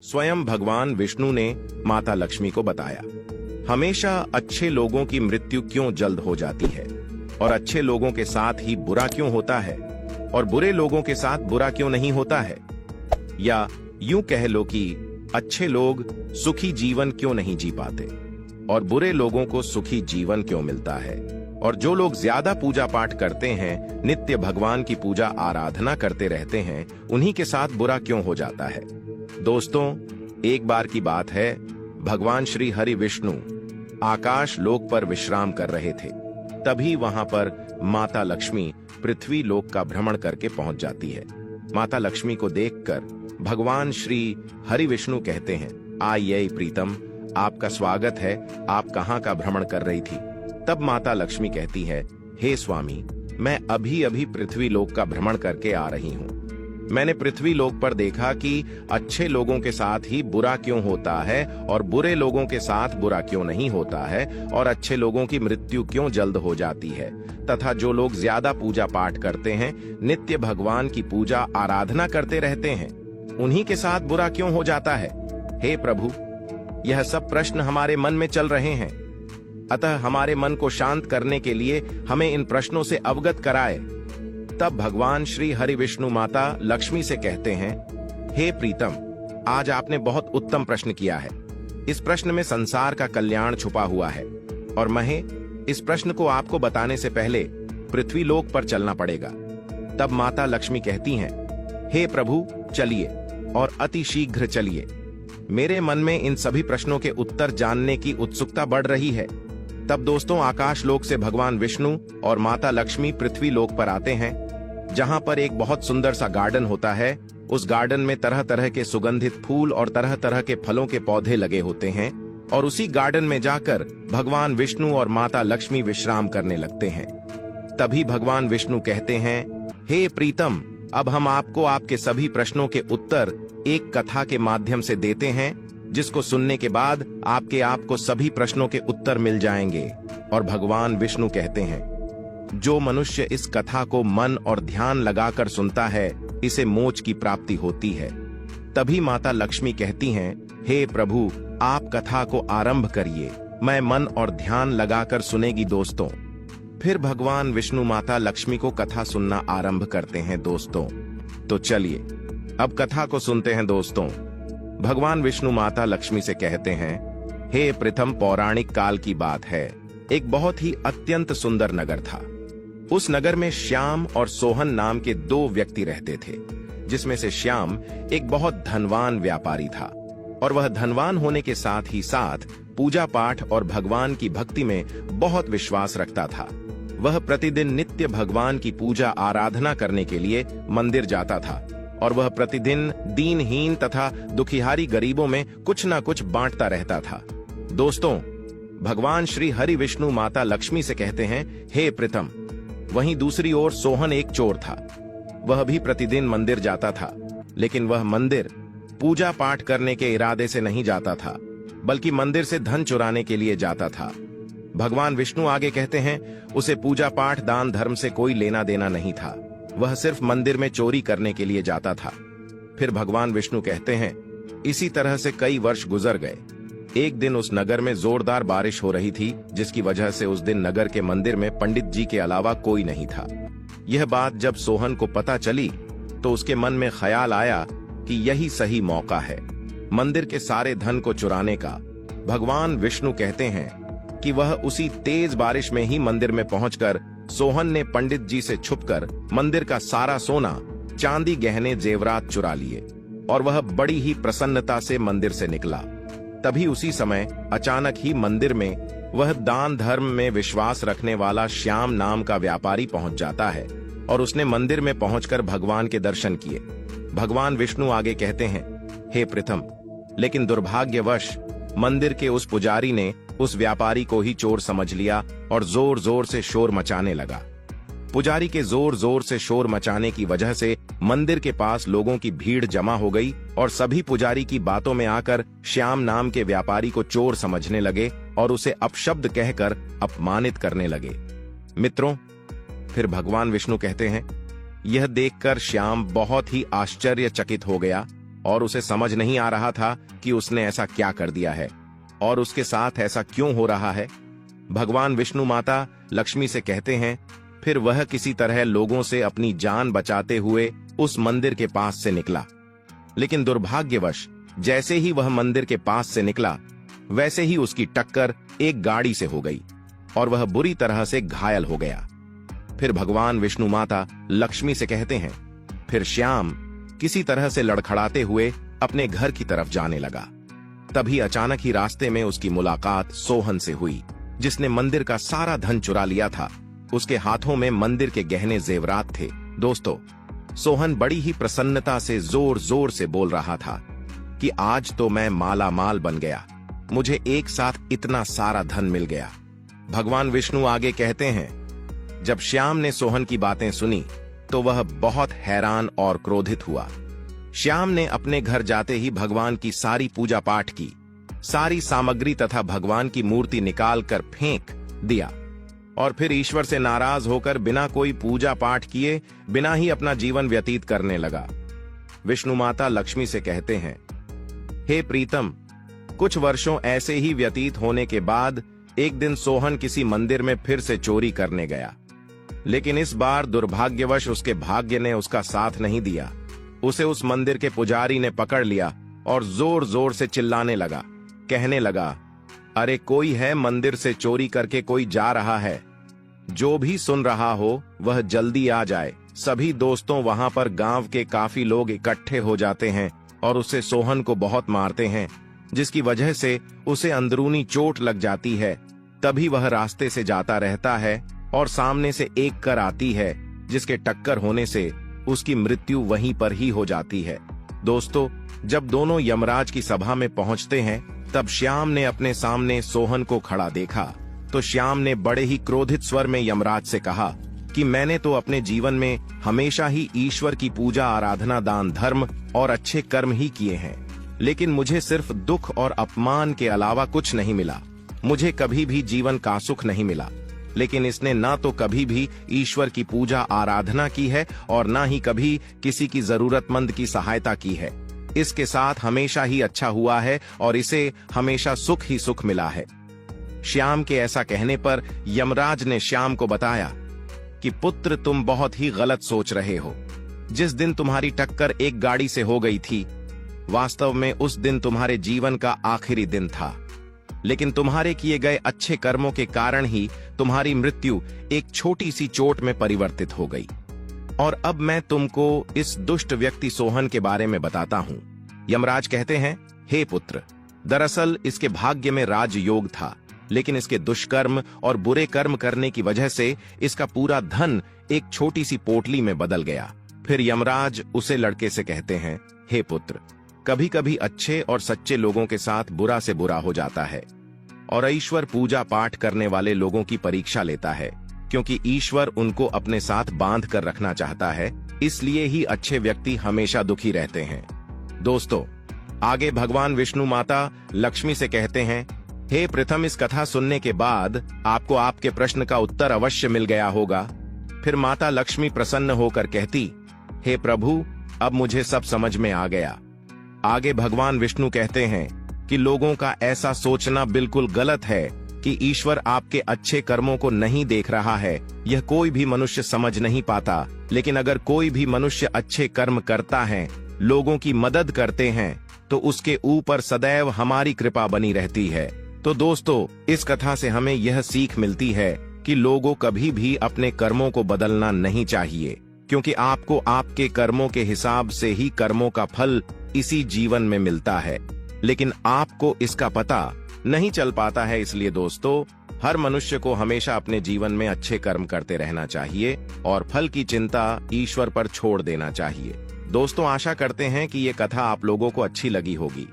स्वयं भगवान विष्णु ने माता लक्ष्मी को बताया, हमेशा अच्छे लोगों की मृत्यु क्यों जल्द हो जाती है और अच्छे लोगों के साथ ही बुरा क्यों होता है और बुरे लोगों के साथ बुरा क्यों नहीं होता है। या यूं कह लो कि अच्छे लोग सुखी जीवन क्यों नहीं जी पाते और बुरे लोगों को सुखी जीवन क्यों मिलता है। और जो लोग ज्यादा पूजा पाठ करते हैं, नित्य भगवान की पूजा आराधना करते रहते हैं, उन्हीं के साथ बुरा क्यों हो जाता है। दोस्तों, एक बार की बात है, भगवान श्री हरि विष्णु आकाश लोक पर विश्राम कर रहे थे। तभी वहां पर माता लक्ष्मी पृथ्वी लोक का भ्रमण करके पहुंच जाती है। माता लक्ष्मी को देखकर भगवान श्री हरि विष्णु कहते हैं, आइए प्रीतम, आपका स्वागत है, आप कहां का भ्रमण कर रही थी। तब माता लक्ष्मी कहती है, हे स्वामी, मैं अभी अभी पृथ्वी लोक का भ्रमण करके आ रही हूं। मैंने पृथ्वी लोक पर देखा कि अच्छे लोगों के साथ ही बुरा क्यों होता है और बुरे लोगों के साथ बुरा क्यों नहीं होता है और अच्छे लोगों की मृत्यु क्यों जल्द हो जाती है, तथा जो लोग ज्यादा पूजा पाठ करते हैं, नित्य भगवान की पूजा आराधना करते रहते हैं, उन्हीं के साथ बुरा क्यों हो जाता है। हे प्रभु, यह सब प्रश्न हमारे मन में चल रहे हैं, अतः हमारे मन को शांत करने के लिए हमें इन प्रश्नों से अवगत कराए। तब भगवान श्री हरि विष्णु माता लक्ष्मी से कहते हैं, हे प्रीतम, आज आपने बहुत उत्तम प्रश्न किया है। इस प्रश्न में संसार का कल्याण छुपा हुआ है और महे इस प्रश्न को आपको बताने से पहले पृथ्वी लोक पर चलना पड़ेगा। तब माता लक्ष्मी कहती हैं, हे प्रभु, चलिए और अति शीघ्र चलिए। मेरे मन में इन सभी प्रश्नों के उत्तर जानने की उत्सुकता बढ़ रही है। तब दोस्तों, आकाश लोक से भगवान विष्णु और माता लक्ष्मी पृथ्वी लोक पर आते हैं, जहां पर एक बहुत सुंदर सा गार्डन होता है। उस गार्डन में तरह तरह के सुगंधित फूल और तरह तरह के फलों के पौधे लगे होते हैं और उसी गार्डन में जाकर भगवान विष्णु और माता लक्ष्मी विश्राम करने लगते हैं। तभी भगवान विष्णु कहते हैं, हे प्रीतम, अब हम आपको आपके सभी प्रश्नों के उत्तर एक कथा के माध्यम से देते हैं, जिसको सुनने के बाद आप को सभी प्रश्नों के उत्तर मिल जाएंगे। और भगवान विष्णु कहते हैं, जो मनुष्य इस कथा को मन और ध्यान लगाकर सुनता है, इसे मोक्ष की प्राप्ति होती है। तभी माता लक्ष्मी कहती हैं, हे प्रभु, आप कथा को आरंभ करिए, मैं मन और ध्यान लगाकर सुनेगी दोस्तों। फिर भगवान विष्णु माता लक्ष्मी को कथा सुनना आरंभ करते हैं दोस्तों। तो चलिए अब कथा को सुनते हैं दोस्तों। भगवान विष्णु माता लक्ष्मी से कहते हैं, हे प्रथम, पौराणिक काल की बात है। एक बहुत ही अत्यंत सुंदर नगर था। उस नगर में श्याम और सोहन नाम के दो व्यक्ति रहते थे, जिसमें से श्याम एक बहुत धनवान व्यापारी था और वह धनवान होने के साथ ही साथ पूजा पाठ और भगवान की भक्ति में बहुत विश्वास रखता था। वह प्रतिदिन नित्य भगवान की पूजा आराधना करने के लिए मंदिर जाता था और वह प्रतिदिन दीनहीन तथा दुखिहारी गरीबों में कुछ न कुछ बांटता रहता था। दोस्तों, भगवान श्री हरि विष्णु माता लक्ष्मी से कहते हैं, हे प्रीतम, वहीं दूसरी ओर सोहन एक चोर था। वह भी प्रतिदिन मंदिर जाता था, लेकिन वह मंदिर पूजा पाठ करने के इरादे से नहीं जाता था, बल्कि मंदिर से धन चुराने के लिए जाता था। भगवान विष्णु आगे कहते हैं, उसे पूजा पाठ दान धर्म से कोई लेना देना नहीं था, वह सिर्फ मंदिर में चोरी करने के लिए जाता था। फिर भगवान विष्णु कहते हैं, इसी तरह से कई वर्ष गुजर गए। एक दिन उस नगर में जोरदार बारिश हो रही थी, जिसकी वजह से उस दिन नगर के मंदिर में पंडित जी के अलावा कोई नहीं था। यह बात जब सोहन को पता चली तो उसके मन में ख्याल आया कि यही सही मौका है मंदिर के सारे धन को चुराने का। भगवान विष्णु कहते हैं कि वह उसी तेज बारिश में ही मंदिर में पहुंचकर सोहन ने पंडित जी से छुपकर मंदिर का सारा सोना, चांदी, गहने, जेवरात चुरा लिए और वह बड़ी ही प्रसन्नता से मंदिर से निकला। तभी उसी समय अचानक ही मंदिर में वह दान धर्म में विश्वास रखने वाला श्याम नाम का व्यापारी पहुंच जाता है और उसने मंदिर में पहुंचकर भगवान के दर्शन किए। भगवान विष्णु आगे कहते हैं, हे प्रथम, लेकिन दुर्भाग्यवश मंदिर के उस पुजारी ने उस व्यापारी को ही चोर समझ लिया और जोर जोर से शोर मचाने लगा। पुजारी के जोर जोर से शोर मचाने की वजह से मंदिर के पास लोगों की भीड़ जमा हो गई और सभी पुजारी की बातों में आकर श्याम नाम के व्यापारी को चोर समझने लगे और उसे अपशब्द कहकर अपमानित करने लगे। मित्रों, फिर भगवान विष्णु कहते हैं, यह देखकर श्याम बहुत ही आश्चर्यचकित हो गया और उसे समझ नहीं आ रहा था कि उसने ऐसा क्या कर दिया है और उसके साथ ऐसा क्यों हो रहा है। भगवान विष्णु माता लक्ष्मी से कहते हैं, फिर वह किसी तरह लोगों से अपनी जान बचाते हुए उस मंदिर के पास से निकला। लेकिन दुर्भाग्यवश जैसे ही वह मंदिर के पास से निकला, वैसे ही उसकी टक्कर एक गाड़ी से हो गई और वह बुरी तरह से घायल हो गया। फिर भगवान विष्णु माता लक्ष्मी से कहते हैं, फिर श्याम किसी तरह से लड़खड़ाते हुए अपने घर की तरफ जाने लगा। तभी अचानक ही रास्ते में उसकी मुलाकात सोहन से हुई, जिसने मंदिर का सारा धन चुरा लिया था। उसके हाथों में मंदिर के गहने जेवरात थे। दोस्तों, सोहन बड़ी ही प्रसन्नता से जोर जोर से बोल रहा था कि आज तो मैं माला माल बन गया, मुझे एक साथ इतना सारा धन मिल गया। भगवान विष्णु आगे कहते हैं, जब श्याम ने सोहन की बातें सुनी तो वह बहुत हैरान और क्रोधित हुआ। श्याम ने अपने घर जाते ही भगवान की सारी पूजा पाठ की, सारी सामग्री तथा भगवान की मूर्ति निकाल कर फेंक दिया और फिर ईश्वर से नाराज होकर बिना कोई पूजा पाठ किए बिना ही अपना जीवन व्यतीत करने लगा। विष्णु माता लक्ष्मी से कहते हैं, हे प्रीतम, कुछ वर्षों ऐसे ही व्यतीत होने के बाद एक दिन सोहन किसी मंदिर में फिर से चोरी करने गया, लेकिन इस बार दुर्भाग्यवश उसके भाग्य ने उसका साथ नहीं दिया। उसे उस मंदिर के पुजारी ने पकड़ लिया और जोर जोर से चिल्लाने लगा, कहने लगा, अरे कोई है, मंदिर से चोरी करके कोई जा रहा है, जो भी सुन रहा हो वह जल्दी आ जाए। सभी दोस्तों वहां पर गांव के काफी लोग इकट्ठे हो जाते हैं और उसे सोहन को बहुत मारते हैं, जिसकी वजह से उसे अंदरूनी चोट लग जाती है। तभी वह रास्ते से जाता रहता है और सामने से एक कार आती है, जिसके टक्कर होने से उसकी मृत्यु वहीं पर ही हो जाती है। दोस्तों, जब दोनों यमराज की सभा में पहुंचते हैं, तब श्याम ने अपने सामने सोहन को खड़ा देखा तो श्याम ने बड़े ही क्रोधित स्वर में यमराज से कहा कि मैंने तो अपने जीवन में हमेशा ही ईश्वर की पूजा, आराधना, दान, धर्म और अच्छे कर्म ही किए हैं, लेकिन मुझे सिर्फ दुख और अपमान के अलावा कुछ नहीं मिला। मुझे कभी भी जीवन का सुख नहीं मिला। लेकिन इसने ना तो कभी भी ईश्वर की पूजा आराधना की है और ना ही कभी किसी की जरूरतमंद की सहायता की है। इसके साथ हमेशा ही अच्छा हुआ है और इसे हमेशा सुख ही सुख मिला है। श्याम के ऐसा कहने पर यमराज ने श्याम को बताया कि पुत्र, तुम बहुत ही गलत सोच रहे हो। जिस दिन तुम्हारी टक्कर एक गाड़ी से हो गई थी, वास्तव में उस दिन तुम्हारे जीवन का आखिरी दिन था, लेकिन तुम्हारे किए गए अच्छे कर्मों के कारण ही तुम्हारी मृत्यु एक छोटी सी चोट में परिवर्तित हो गई। और अब मैं तुमको इस दुष्ट व्यक्ति सोहन के बारे में बताता हूं। यमराज कहते हैं, हे पुत्र, दरअसल इसके भाग्य में राजयोग था, लेकिन इसके दुष्कर्म और बुरे कर्म करने की वजह से इसका पूरा धन एक छोटी सी पोटली में बदल गया। फिर यमराज उसे लड़के से कहते हैं, हे पुत्र, कभी कभी अच्छे और सच्चे लोगों के साथ बुरा से बुरा हो जाता है और ईश्वर पूजा पाठ करने वाले लोगों की परीक्षा लेता है, क्योंकि ईश्वर उनको अपने साथ बांध कर रखना चाहता है। इसलिए ही अच्छे व्यक्ति हमेशा दुखी रहते हैं। दोस्तों, आगे भगवान विष्णु माता लक्ष्मी से कहते हैं, हे प्रथम, इस कथा सुनने के बाद आपको आपके प्रश्न का उत्तर अवश्य मिल गया होगा। फिर माता लक्ष्मी प्रसन्न होकर कहती, हे प्रभु, अब मुझे सब समझ में आ गया। आगे भगवान विष्णु कहते हैं कि लोगों का ऐसा सोचना बिल्कुल गलत है कि ईश्वर आपके अच्छे कर्मों को नहीं देख रहा है। यह कोई भी मनुष्य समझ नहीं पाता, लेकिन अगर कोई भी मनुष्य अच्छे कर्म करता है, लोगों की मदद करते हैं, तो उसके ऊपर सदैव हमारी कृपा बनी रहती है। तो दोस्तों, इस कथा से हमें यह सीख मिलती है कि लोगों कभी भी अपने कर्मों को बदलना नहीं चाहिए, क्योंकि आपको आपके कर्मों के हिसाब से ही कर्मों का फल इसी जीवन में मिलता है, लेकिन आपको इसका पता नहीं चल पाता है। इसलिए दोस्तों, हर मनुष्य को हमेशा अपने जीवन में अच्छे कर्म करते रहना चाहिए और फल की चिंता ईश्वर पर छोड़ देना चाहिए। दोस्तों, आशा करते हैं कि ये कथा आप लोगों को अच्छी लगी होगी।